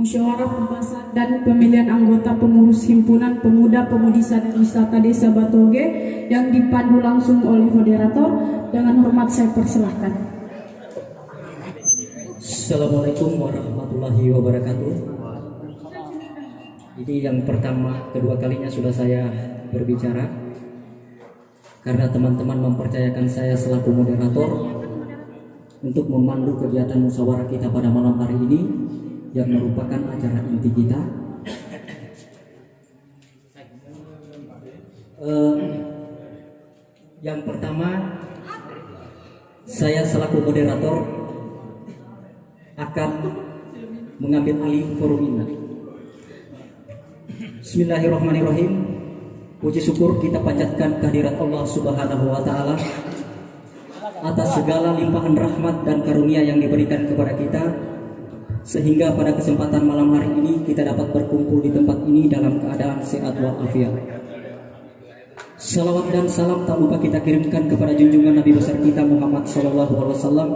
musyawarah pembahasan dan pemilihan anggota pengurus Himpunan Pemuda-Pemudi Sadar Wisata Desa Batoge yang dipandu langsung oleh moderator. Dengan hormat saya persilahkan. Assalamualaikum warahmatullahi wabarakatuh. Ini yang kedua kalinya sudah saya berbicara karena teman-teman mempercayakan saya selaku moderator untuk memandu kegiatan musyawarah kita pada malam hari ini yang merupakan acara inti kita. Yang pertama, saya selaku moderator akan mengambil alih forum ini. Bismillahirrahmanirrahim. Puji syukur kita panjatkan kehadirat Allah Subhanahu wa taala atas segala limpahan rahmat dan karunia yang diberikan kepada kita, sehingga pada kesempatan malam hari ini kita dapat berkumpul di tempat ini dalam keadaan sehat walafiat. Salawat dan salam tak lupa kita kirimkan kepada junjungan Nabi besar kita Muhammad SAW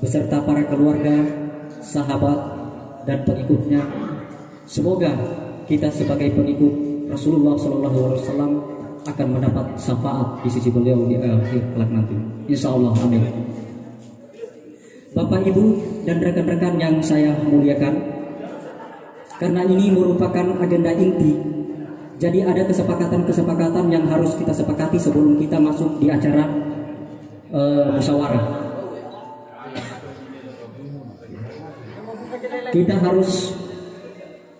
beserta para keluarga, sahabat, dan pengikutnya. Semoga kita sebagai pengikut Rasulullah SAW akan mendapat syafaat di sisi beliau di akhir kelak nanti. Insya Allah, amin. Bapak, Ibu, dan rekan-rekan yang saya muliakan, karena ini merupakan agenda inti, jadi ada kesepakatan-kesepakatan yang harus kita sepakati sebelum kita masuk di acara musyawarah. Kita harus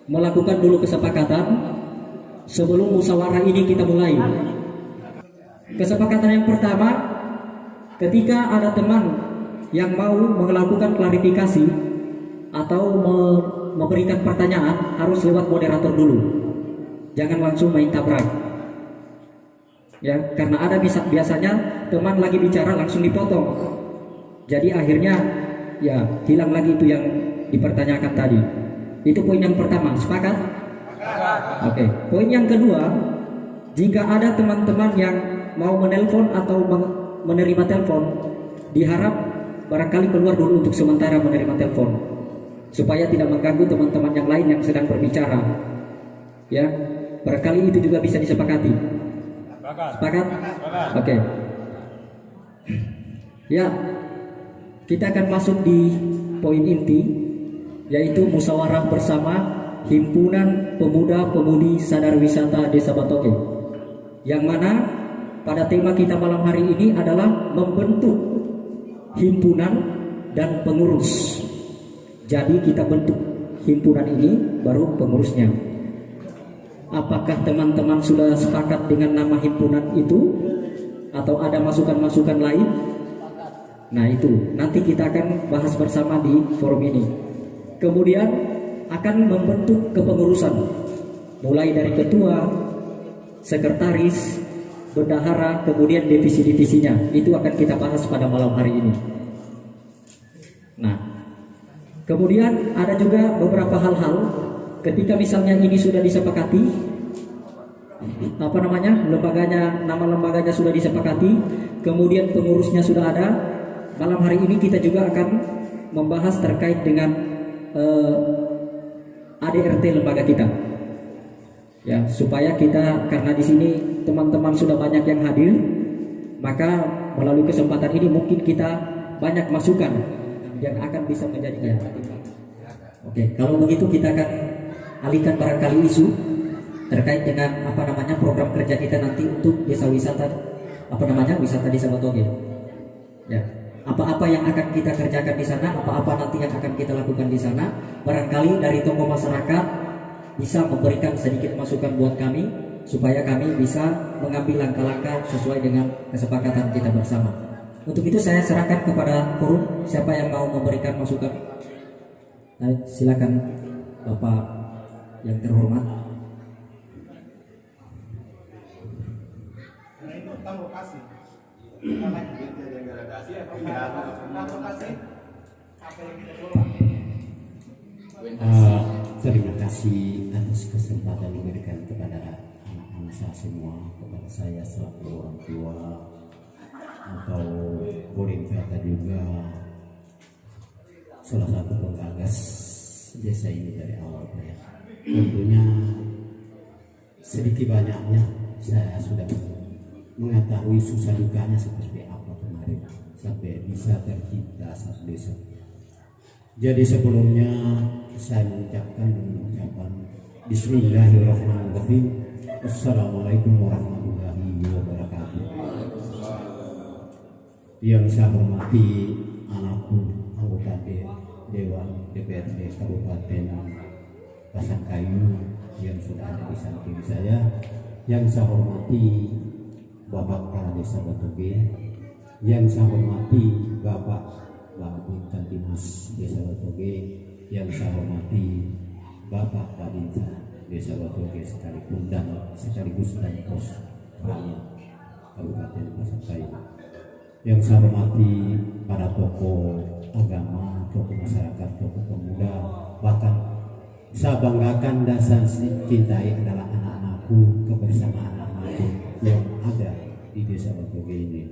melakukan dulu kesepakatan sebelum musyawarah ini kita mulai. Kesepakatan yang pertama, ketika ada teman yang mau melakukan klarifikasi atau memberikan pertanyaan, harus lewat moderator dulu. Jangan langsung main tabrak. Ya, karena ada biasanya teman lagi bicara langsung dipotong. Jadi akhirnya ya hilang lagi itu yang dipertanyakan tadi. Itu poin yang pertama, sepakat? Oke. Poin yang kedua, jika ada teman-teman yang mau menelpon atau menerima telepon, diharap barangkali keluar dulu untuk sementara menerima telepon, supaya tidak mengganggu teman-teman yang lain yang sedang berbicara. Ya, barangkali itu juga bisa disepakati. Sepakat? Oke. Ya, kita akan masuk di poin inti, yaitu musyawarah bersama Himpunan Pemuda-Pemudi Sadar Wisata Desa Batoge, yang mana pada tema kita malam hari ini adalah membentuk himpunan dan pengurus. Jadi kita bentuk himpunan ini, baru pengurusnya. Apakah teman-teman sudah sepakat dengan nama himpunan itu atau ada masukan-masukan lain? Nah, itu nanti kita akan bahas bersama di forum ini. Kemudian akan membentuk kepengurusan, mulai dari ketua, sekretaris, bendahara, kemudian divisi-divisinya. Itu akan kita bahas pada malam hari ini. Nah, kemudian ada juga beberapa hal-hal ketika misalnya ini sudah disepakati, nama lembaganya sudah disepakati, kemudian pengurusnya sudah ada. Malam hari ini kita juga akan membahas terkait dengan ADRT lembaga kita. Ya, supaya kita, karena di sini teman-teman sudah banyak yang hadir, maka melalui kesempatan ini mungkin kita banyak masukan yang akan bisa menjadi Oke, kalau begitu kita akan alihkan barangkali isu terkait dengan program kerja kita nanti untuk desa wisata wisata Desa Batoge. Ya, apa-apa yang akan kita kerjakan di sana, apa-apa nanti yang akan kita lakukan di sana, barangkali dari tokoh masyarakat bisa memberikan sedikit masukan buat kami supaya kami bisa mengambil langkah-langkah sesuai dengan kesepakatan kita bersama. Untuk itu saya serahkan kepada forum, siapa yang mau memberikan masukan. Silakan Bapak yang terhormat. Terima kasih atas kesempatan diberikan kepada anak-anak saya semua, kepada saya selaku orang tua, atau boleh kata juga salah satu penggagas desa ini dari awal Pak ya. Tentunya sedikit banyaknya saya sudah mengetahui susah dukanya seperti apa kemarin sampai bisa tercipta satu desa. Jadi sebelumnya saya mengucapkan ucapan Bismillahirrahmanirrahim. Assalamualaikum warahmatullahi wabarakatuh. Yang saya hormati anakku anggota Dewan DPRD Kabupaten Pasangkayu yang sudah ada di samping saya, yang saya hormati Bapak Kepala Desa Batoge, yang saya hormati Bapak Babinsa Dinas Desa Batoge, yang saya hormati Bapak Babinsa Desa Batoge sekaligus dan pos rakyat Kabupaten Pasangkayu, yang saya hormati para tokoh agama, tokoh masyarakat, tokoh pemuda, bahkan saya banggakan dan saya cintai adalah anak-anakku, kebersamaan anak-anakku yang ada di Desa Batoge ini.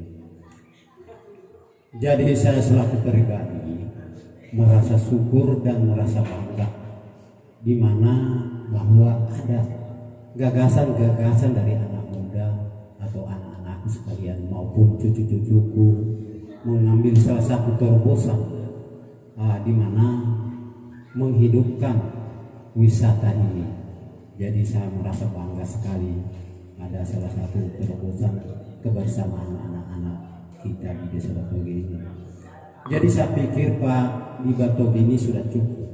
Jadi saya selaku pribadi merasa syukur dan merasa bangga di mana bahwa ada gagasan-gagasan dari anak muda atau anak-anakku sekalian maupun cucu-cucuku mengambil salah satu terobosan di mana menghidupkan wisata ini. Jadi saya merasa bangga sekali ada salah satu terobosan kebersamaan anak-anak kita di Desa Batoge ini. Jadi saya pikir Pak, di Batoge ini sudah cukup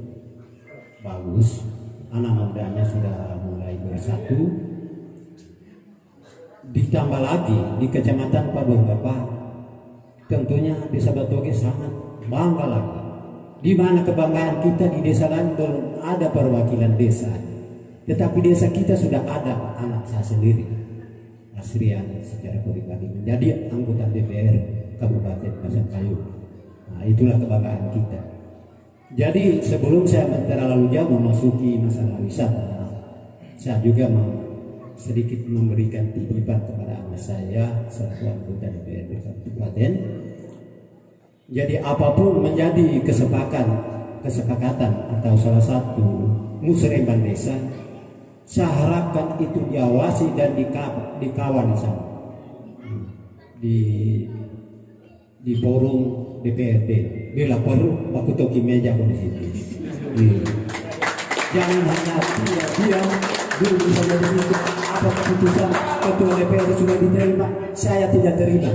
bagus, anak mudanya sudah mulai bersatu. Ditambah lagi di Kecamatan Bapak, tentunya Desa Batoge sangat bangga lagi. Di mana kebanggaan kita di desa lain belum ada perwakilan desa, tetapi desa kita sudah ada anak saya sendiri, Asrian secara pribadi menjadi anggota DPR Kabupaten Pasangkayu. Nah, itulah kebanggaan kita. Jadi sebelum saya terlalu jauh memasuki masalah wisata, saya juga sedikit memberikan titipan kepada anak saya selaku anggota DPR Kabupaten. Jadi apapun menjadi kesepakatan atau salah satu musyawarah desa, saya harapkan itu diawasi dan dikawal di sana, di forum DPRD. Bila perlu aku toki meja di situ. Jangan hanya diam dulu bisa berpikir apa keputusan ketua DPR sudah diterima, saya tidak terima.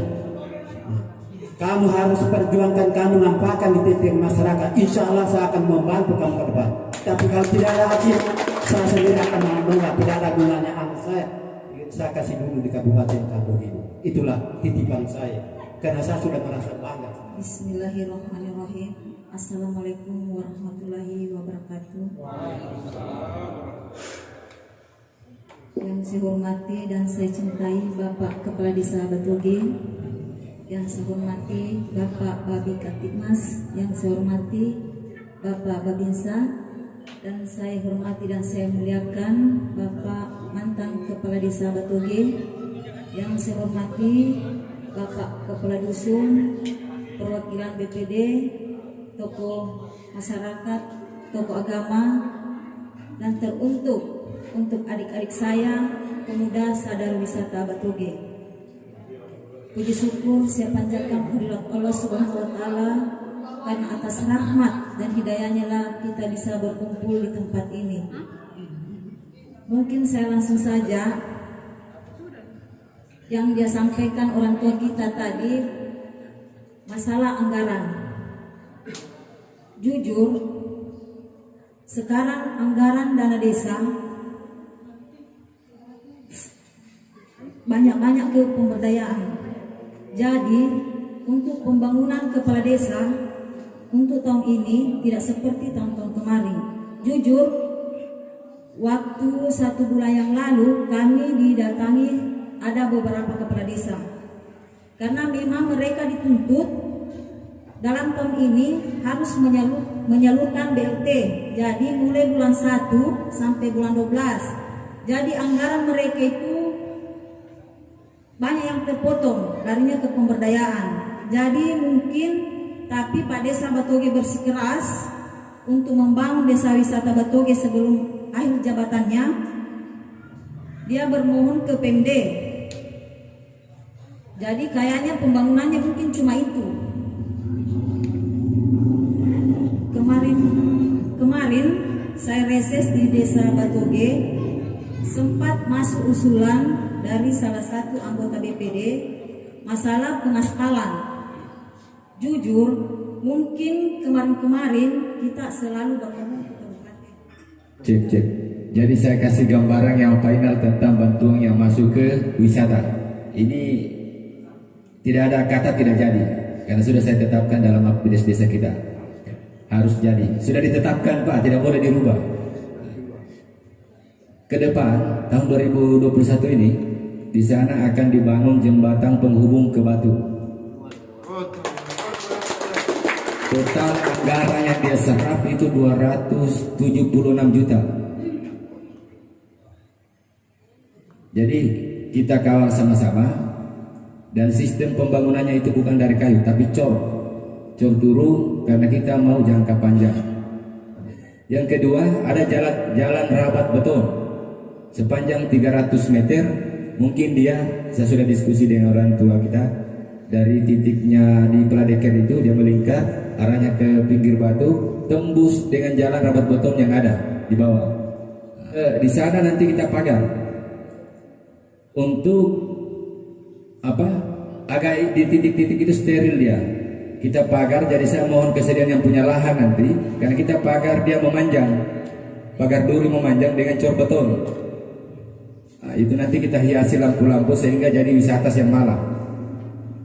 Kamu harus perjuangkan, kamu nampakkan di titik masyarakat. Insya Allah saya akan membantu kamu ke depan. Tapi kalau tidak ada hasil, saya sendiri akan menolak. Tidak ada gunanya anak saya kasih dulu di Kabupaten Batoge. Itulah titipan saya, karena saya sudah merasa bangga. Bismillahirrahmanirrahim. Assalamualaikum warahmatullahi wabarakatuh. Yang saya hormati dan saya cintai Bapak Kepala Desa Batoge, yang saya hormati Bapak Babi Kaptipmas, yang saya hormati Bapak Babinsa, dan saya hormati dan saya muliakan Bapak mantan Kepala Desa Batoge, yang saya hormati Bapak Kepala Dusun, perwakilan BPD, tokoh masyarakat, tokoh agama, dan teruntuk untuk adik-adik saya pemuda sadar wisata Batoge. Puji syukur saya panjatkan kehadirat Allah Subhanahu wa Ta'ala, karena atas rahmat dan hidayahnya lah kita bisa berkumpul di tempat ini. Mungkin saya langsung saja, yang dia sampaikan orang tua kita tadi, masalah anggaran. Jujur, sekarang anggaran dana desa banyak-banyak ke pemberdayaan. Jadi untuk pembangunan kepala desa untuk tahun ini tidak seperti tahun-tahun kemarin. Jujur, waktu 1 bulan yang lalu kami didatangi ada beberapa kepala desa, karena memang mereka dituntut dalam tahun ini harus menyalurkan BLT. Jadi mulai bulan 1 sampai bulan 12. Jadi anggaran mereka itu banyak yang terpotong larinya ke pemberdayaan. Jadi mungkin, tapi Pak Desa Batoge bersikeras untuk membangun desa wisata Batoge sebelum akhir jabatannya. Dia bermohon ke Pemd. Jadi kayaknya pembangunannya mungkin cuma itu. Kemarin saya reses di desa Batoge, sempat masuk usulan dari salah satu anggota BPD masalah pengaspalan. Jujur, mungkin kemarin-kemarin kita selalu bertemu ke kabupaten. Cek. Jadi saya kasih gambaran yang final tentang bantuan yang masuk ke wisata. Ini tidak ada kata tidak jadi, karena sudah saya tetapkan dalam APBDes desa kita. Harus jadi, sudah ditetapkan Pak, tidak boleh dirubah. Ke depan tahun 2021 ini di sana akan dibangun jembatan penghubung ke Batu. Total anggaran yang dia serap itu 276 juta. Jadi kita kawal sama-sama, dan sistem pembangunannya itu bukan dari kayu tapi cor turun, karena kita mau jangka panjang. Yang kedua, ada jalan rabat beton sepanjang 300 meter. Mungkin saya sudah diskusi dengan orang tua kita, dari titiknya di Peladeker itu dia melingkar arahnya ke pinggir Batu, tembus dengan jalan rabat beton yang ada di bawah. Di sana nanti kita pagar untuk agak di titik-titik itu steril dia. Kita pagar, jadi saya mohon kesediaan yang punya lahan nanti, karena kita pagar dia memanjang, pagar duri memanjang dengan cor beton. Nah, itu nanti kita hiasi lampu-lampu sehingga jadi wisata siang malam,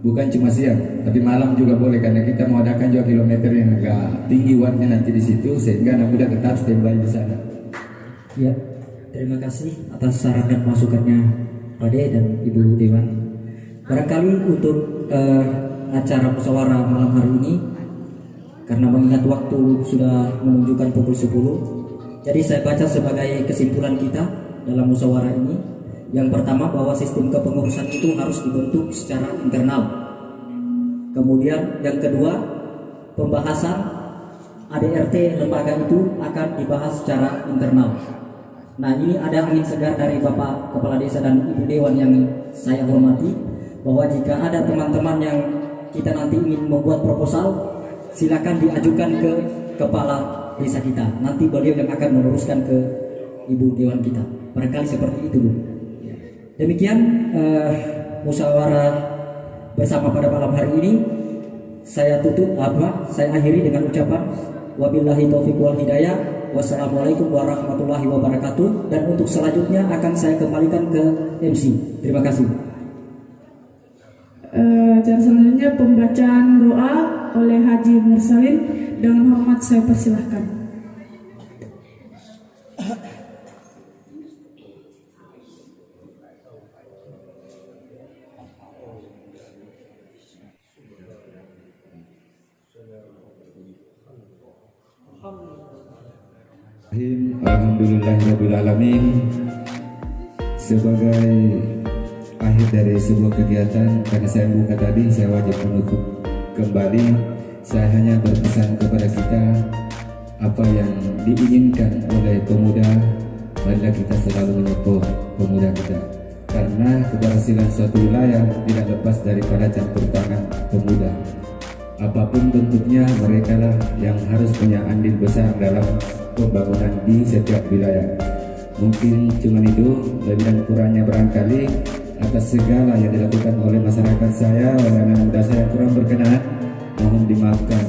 bukan cuma siang tapi malam juga boleh, karena kita mau adakan juga kilometer yang agak tinggi wattnya nanti di situ, sehingga anak muda tetap standby di sana. Ya, terima kasih atas saran dan masukannya Pak De dan Ibu Dewan. Barangkali untuk acara musyawarah malam hari ini, karena mengingat waktu sudah menunjukkan pukul 10, jadi saya baca sebagai kesimpulan kita dalam musyawarah ini. Yang pertama, bahwa sistem kepengurusan itu harus dibentuk secara internal. Kemudian yang kedua, pembahasan ADRT lembaga itu akan dibahas secara internal. Nah, ini ada angin segar dari Bapak Kepala Desa dan Ibu Dewan yang saya hormati, bahwa jika ada teman-teman yang kita nanti ingin membuat proposal, silakan diajukan ke Kepala Desa kita. Nanti beliau yang akan meneruskan ke Ibu Dewan kita. Barangkali seperti itu, Bu. Demikian musyawarah bersama pada malam hari ini. Saya akhiri dengan ucapan wabillahi taufiq wal hidayah. Wassalamualaikum warahmatullahi wabarakatuh. Dan untuk selanjutnya akan saya kembalikan ke MC. Terima kasih. Acara selanjutnya pembacaan doa oleh Haji Mursalin. Dengan hormat saya persilahkan. Alhamdulillahirrabbilalamin. Sebagai akhir dari sebuah kegiatan, karena saya buka tadi, saya wajib menutup kembali. Saya hanya berpesan kepada kita, apa yang diinginkan oleh pemuda, marilah kita selalu menyokong pemuda kita, karena keberhasilan suatu wilayah tidak lepas daripada campur tangan pemuda. Apapun bentuknya, mereka lah yang harus punya andil besar dalam pembangunan di setiap wilayah. Mungkin cuma itu, lebih dan kurangnya barangkali atas segala yang dilakukan oleh masyarakat saya, oleh anak muda saya kurang berkenan, mohon dimaafkan.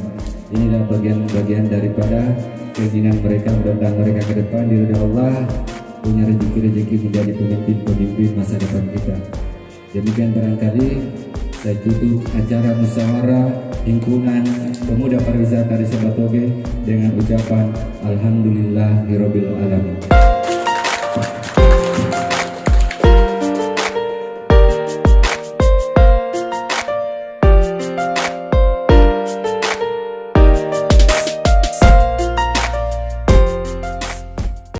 Inilah bagian-bagian daripada keinginan mereka, mudah-mudahan mereka ke depan diridhoi Allah, punya rezeki-rezeki menjadi pemimpin-pemimpin masa depan kita. Demikian barangkali saya tutup acara musyawarah himpunan pemuda pariwisata Desa Batoge dengan ucapan alhamdulillahirabbil alamin.